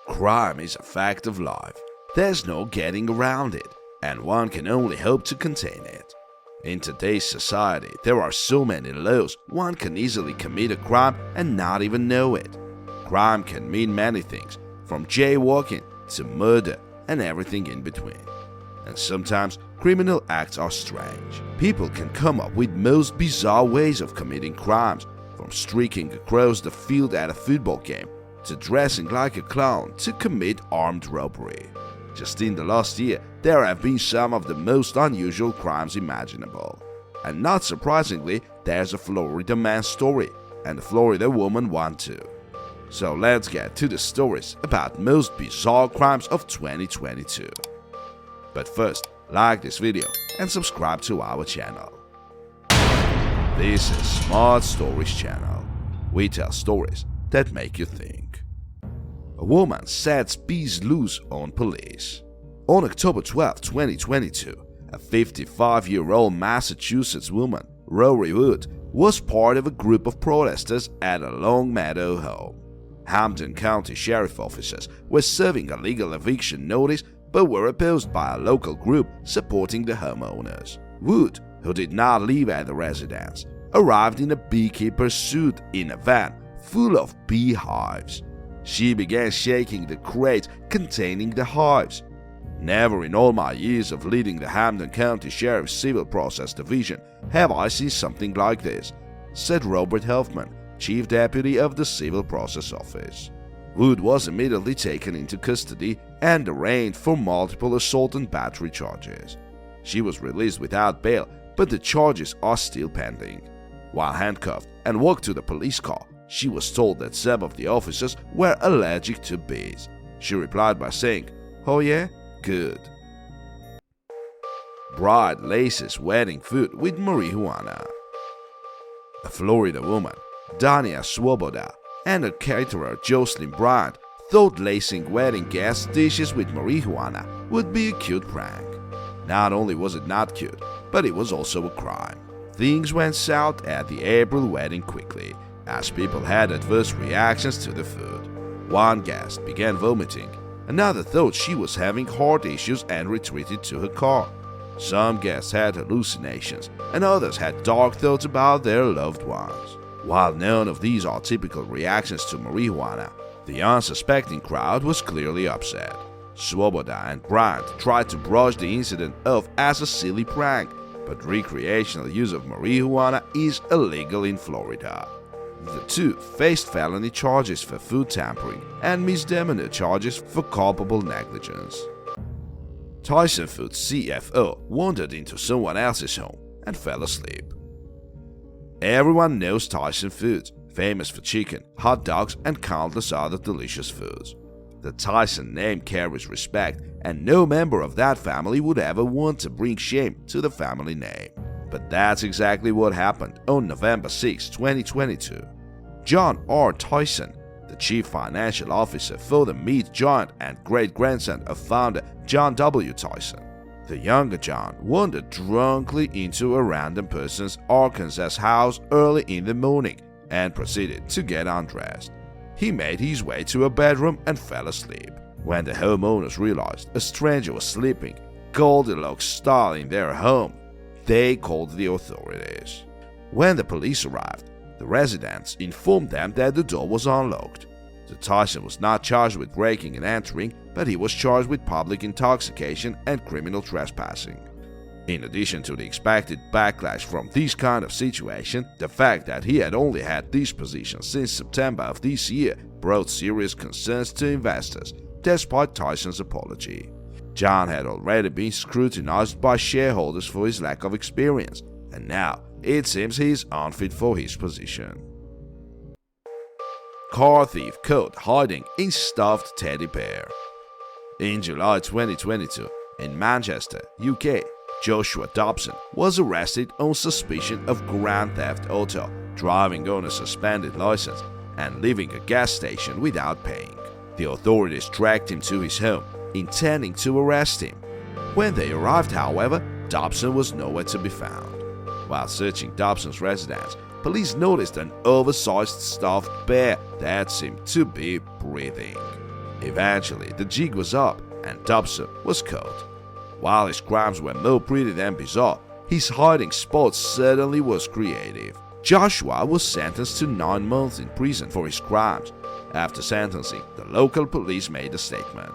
Crime is a fact of life. There's no getting around it, and one can only hope to contain it. In today's society, there are so many laws, one can easily commit a crime and not even know it. Crime can mean many things, from jaywalking to murder and everything in between. And sometimes criminal acts are strange. People can come up with most bizarre ways of committing crimes, from streaking across the field at a football game, to dressing like a clown to commit armed robbery. Just in the last year, there have been some of the most unusual crimes imaginable. And not surprisingly, there's a Florida man story, and a Florida woman one too. So let's get to the stories about most bizarre crimes of 2022. But first, like this video and subscribe to our channel. This is Smart Stories channel. We tell stories that make you think. A woman sets bees loose on police. On October 12, 2022, a 55-year-old Massachusetts woman, Rory Wood, was part of a group of protesters at a Longmeadow home. Hampden County Sheriff officers were serving a legal eviction notice but were opposed by a local group supporting the homeowners. Wood, who did not live at the residence, arrived in a beekeeper's suit in a van full of beehives. She began shaking the crates containing the hives. "Never in all my years of leading the Hampden County Sheriff's Civil Process Division have I seen something like this," said Robert Helfman, Chief Deputy of the Civil Process Office. Wood was immediately taken into custody and arraigned for multiple assault and battery charges. She was released without bail, but the charges are still pending. While handcuffed and walked to the police car, she was told that some of the officers were allergic to bees. She replied by saying, "Oh yeah? Good." Bride laces wedding food with marijuana. A Florida woman, Dania Swoboda, and a caterer, Jocelyn Bryant, thought lacing wedding guests' dishes with marijuana would be a cute prank. Not only was it not cute, but it was also a crime. Things went south at the April wedding quickly, as people had adverse reactions to the food. One guest began vomiting, another thought she was having heart issues and retreated to her car. Some guests had hallucinations, and others had dark thoughts about their loved ones. While none of these are typical reactions to marijuana, the unsuspecting crowd was clearly upset. Swoboda and Bryant tried to brush the incident off as a silly prank, but recreational use of marijuana is illegal in Florida. The two faced felony charges for food tampering and misdemeanor charges for culpable negligence. Tyson Foods CFO wandered into someone else's home and fell asleep. Everyone knows Tyson Foods, famous for chicken, hot dogs, and countless other delicious foods. The Tyson name carries respect, and no member of that family would ever want to bring shame to the family name. But that's exactly what happened on November 6, 2022. John R. Tyson, the chief financial officer for the meat giant and great-grandson of founder John W. Tyson. The younger John wandered drunkenly into a random person's Arkansas house early in the morning and proceeded to get undressed. He made his way to a bedroom and fell asleep. When the homeowners realized a stranger was sleeping Goldilocks style in their home, they called the authorities. When the police arrived, the residents informed them that the door was unlocked. The Tyson was not charged with breaking and entering, but he was charged with public intoxication and criminal trespassing. In addition to the expected backlash from this kind of situation, the fact that he had only had this position since September of this year brought serious concerns to investors, despite Tyson's apology. John had already been scrutinized by shareholders for his lack of experience, and now it seems he is unfit for his position. Car thief caught hiding in stuffed teddy bear. In July 2022, in Manchester, UK, Joshua Dobson was arrested on suspicion of grand theft auto, driving on a suspended license, and leaving a gas station without paying. The authorities tracked him to his home, intending to arrest him. When they arrived, however, Dobson was nowhere to be found. While searching Dobson's residence, police noticed an oversized stuffed bear that seemed to be breathing. Eventually, the jig was up and Dobson was caught. While his crimes were more pretty than bizarre, his hiding spot certainly was creative. Joshua was sentenced to 9 months in prison for his crimes. After sentencing, the local police made a statement.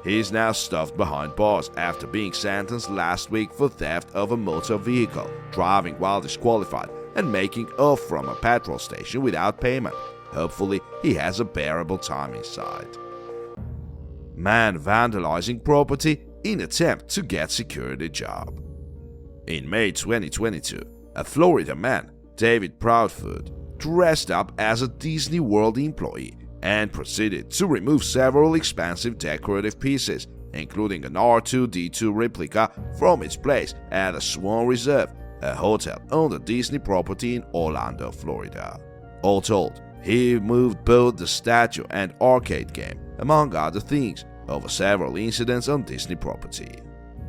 He is now stuffed behind bars after being sentenced last week for theft of a motor vehicle, driving while disqualified, and making off from a petrol station without payment. Hopefully, he has a bearable time inside. Man vandalizing property in attempt to get security job. In May 2022, a Florida man, David Proudfoot, dressed up as a Disney World employee and proceeded to remove several expensive decorative pieces, including an R2-D2 replica from its place at the Swan Reserve, a hotel on the Disney property in Orlando, Florida. All told, he moved both the statue and arcade game, among other things, over several incidents on Disney property.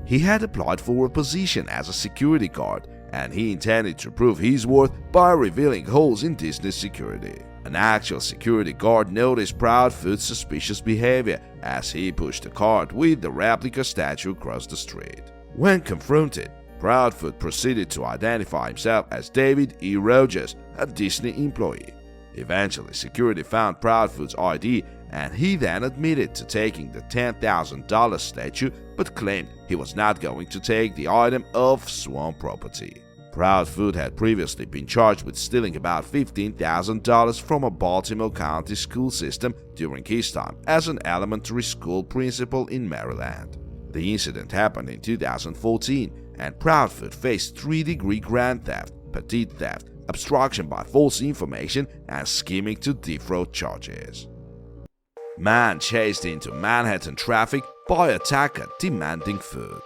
He had applied for a position as a security guard, and he intended to prove his worth by revealing holes in Disney's security. An actual security guard noticed Proudfoot's suspicious behavior as he pushed a cart with the replica statue across the street. When confronted, Proudfoot proceeded to identify himself as David E. Rogers, a Disney employee. Eventually, security found Proudfoot's ID, and he then admitted to taking the $10,000 statue but claimed he was not going to take the item off Swan property. Proudfoot had previously been charged with stealing about $15,000 from a Baltimore County school system during his time as an elementary school principal in Maryland. The incident happened in 2014, and Proudfoot faced 3-degree grand theft, petite theft, obstruction by false information, and scheming to defraud charges. Man chased into Manhattan traffic by attacker demanding food.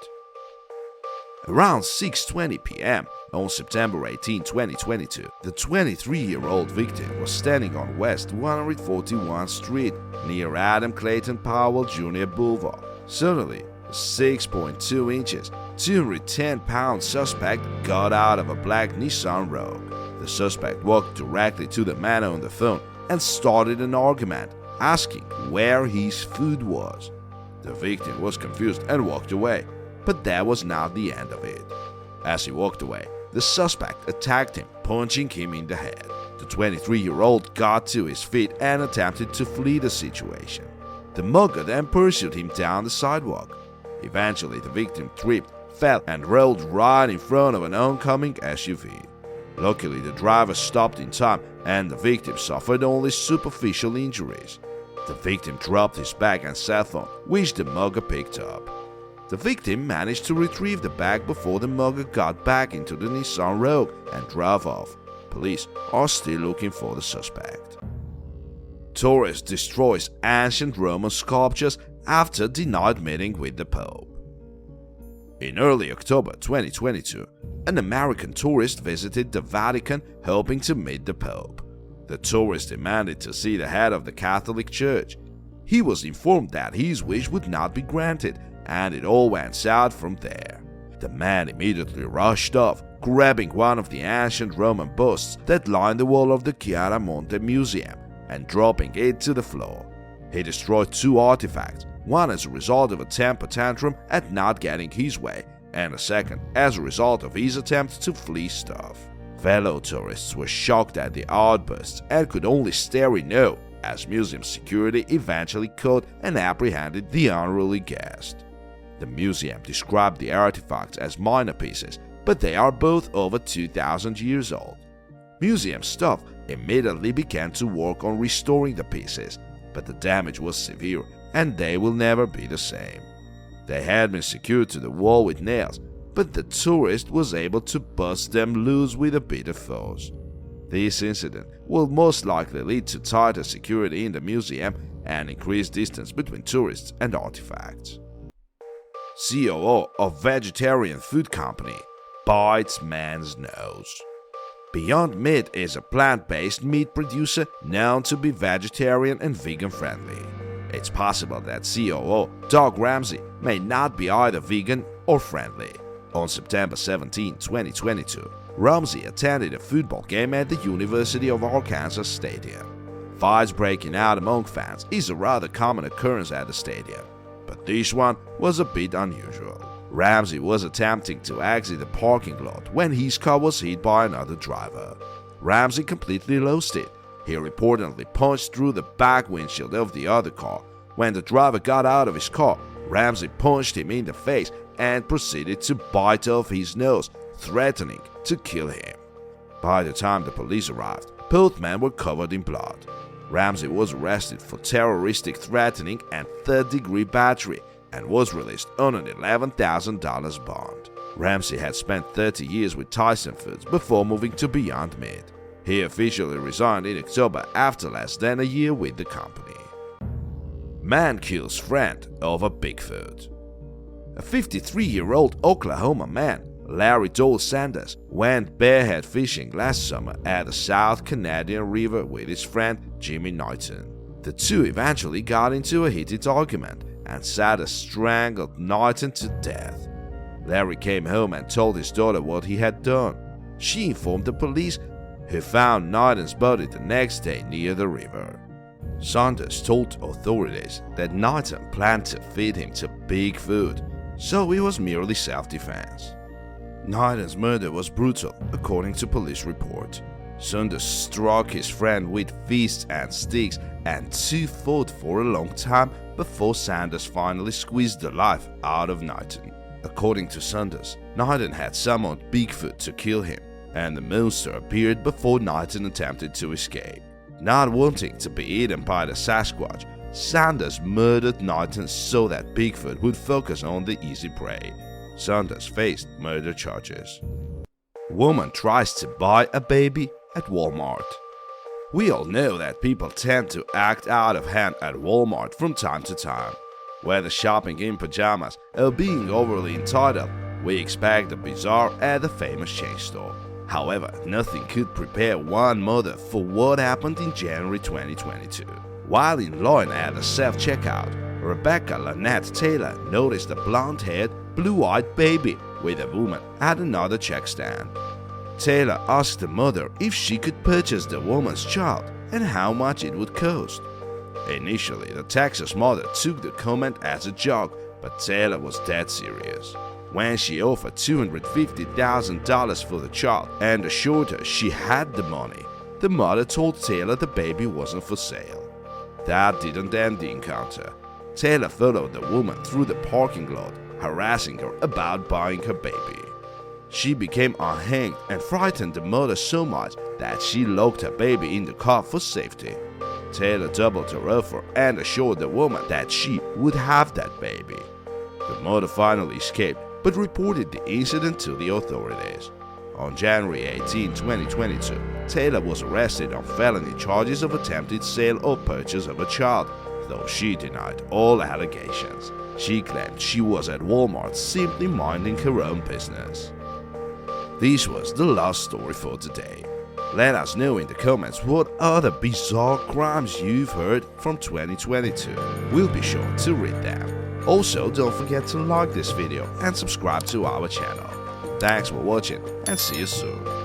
Around 6:20 p.m. on September 18, 2022, the 23-year-old victim was standing on West 141st Street near Adam Clayton Powell Jr. Boulevard. Suddenly, a 6.2 inches, 210-pound suspect got out of a black Nissan Rogue. The suspect walked directly to the man on the phone and started an argument, asking where his food was. The victim was confused and walked away, but that was not the end of it. As he walked away, the suspect attacked him, punching him in the head. The 23-year-old got to his feet and attempted to flee the situation. The mugger then pursued him down the sidewalk. Eventually, the victim tripped, fell, and rolled right in front of an oncoming SUV. Luckily, the driver stopped in time, and the victim suffered only superficial injuries. The victim dropped his bag and cell phone, which the mugger picked up. The victim managed to retrieve the bag before the mugger got back into the Nissan Rogue and drove off. Police are still looking for the suspect. Tourist destroys ancient Roman sculptures after denied meeting with the Pope. In early October 2022, an American tourist visited the Vatican hoping to meet the Pope. The tourist demanded to see the head of the Catholic Church. He was informed that his wish would not be granted, and it all went south from there. The man immediately rushed off, grabbing one of the ancient Roman busts that lined the wall of the Chiaramonte Museum and dropping it to the floor. He destroyed 2 artifacts, one as a result of a temper tantrum at not getting his way, and a second as a result of his attempt to flee stuff. Fellow tourists were shocked at the outbursts and could only stare in awe as museum security eventually caught and apprehended the unruly guest. The museum described the artifacts as minor pieces, but they are both over 2,000 years old. Museum staff immediately began to work on restoring the pieces, but the damage was severe and they will never be the same. They had been secured to the wall with nails, but the tourist was able to bust them loose with a bit of force. This incident will most likely lead to tighter security in the museum and increased distance between tourists and artifacts. COO of vegetarian food company bites man's nose. Beyond Meat is a plant-based meat producer known to be vegetarian and vegan-friendly. It's possible that COO Doug Ramsey may not be either vegan or friendly. On September 17, 2022, Ramsey attended a football game at the University of Arkansas Stadium. Fights breaking out among fans is a rather common occurrence at the stadium, but this one was a bit unusual. Ramsey was attempting to exit the parking lot when his car was hit by another driver. Ramsey completely lost it. He reportedly punched through the back windshield of the other car. When the driver got out of his car, Ramsey punched him in the face and proceeded to bite off his nose, threatening to kill him. By the time the police arrived, both men were covered in blood. Ramsey was arrested for terroristic threatening and third-degree battery and was released on an $11,000 bond. Ramsey had spent 30 years with Tyson Foods before moving to Beyond Meat. He officially resigned in October after less than a year with the company. Man kills friend over Bigfoot. A 53-year-old Oklahoma man, Larry Dole Sanders, went barehead fishing last summer at the South Canadian River with his friend Jimmy Knighton. The two eventually got into a heated argument, and Sanders strangled Knighton to death. Larry came home and told his daughter what he had done. She informed the police, who found Knighton's body the next day near the river. Sanders told authorities that Knighton planned to feed him to Bigfoot, so it was merely self-defense. Knighton's murder was brutal, according to police report. Sanders struck his friend with fists and sticks, and two fought for a long time before Sanders finally squeezed the life out of Knighton. According to Sanders, Knighton had summoned Bigfoot to kill him, and the monster appeared before Knighton attempted to escape. Not wanting to be eaten by the Sasquatch, Sanders murdered Knighton so that Bigfoot would focus on the easy prey. Sanders faced murder charges. Woman tries to buy a baby at Walmart. We all know that people tend to act out of hand at Walmart from time to time. Whether shopping in pajamas or being overly entitled, we expect the Bizzare at the famous chain store. However, nothing could prepare one mother for what happened in January 2022. While in line at the self-checkout, Rebecca Lynette Taylor noticed a blonde-haired, blue-eyed baby with a woman at another check stand. Taylor asked the mother if she could purchase the woman's child and how much it would cost. Initially, the Texas mother took the comment as a joke, but Taylor was dead serious. When she offered $250,000 for the child and assured her she had the money, the mother told Taylor the baby wasn't for sale. That didn't end the encounter. Taylor followed the woman through the parking lot, harassing her about buying her baby. She became unhinged and frightened the mother so much that she locked her baby in the car for safety. Taylor doubled her offer and assured the woman that she would have that baby. The mother finally escaped but reported the incident to the authorities. On January 18, 2022, Taylor was arrested on felony charges of attempted sale or purchase of a child, though she denied all allegations. She claimed she was at Walmart simply minding her own business. This was the last story for today. Let us know in the comments what other bizarre crimes you've heard from 2022. We'll be sure to read them. Also, don't forget to like this video and subscribe to our channel. Thanks for watching and see you soon.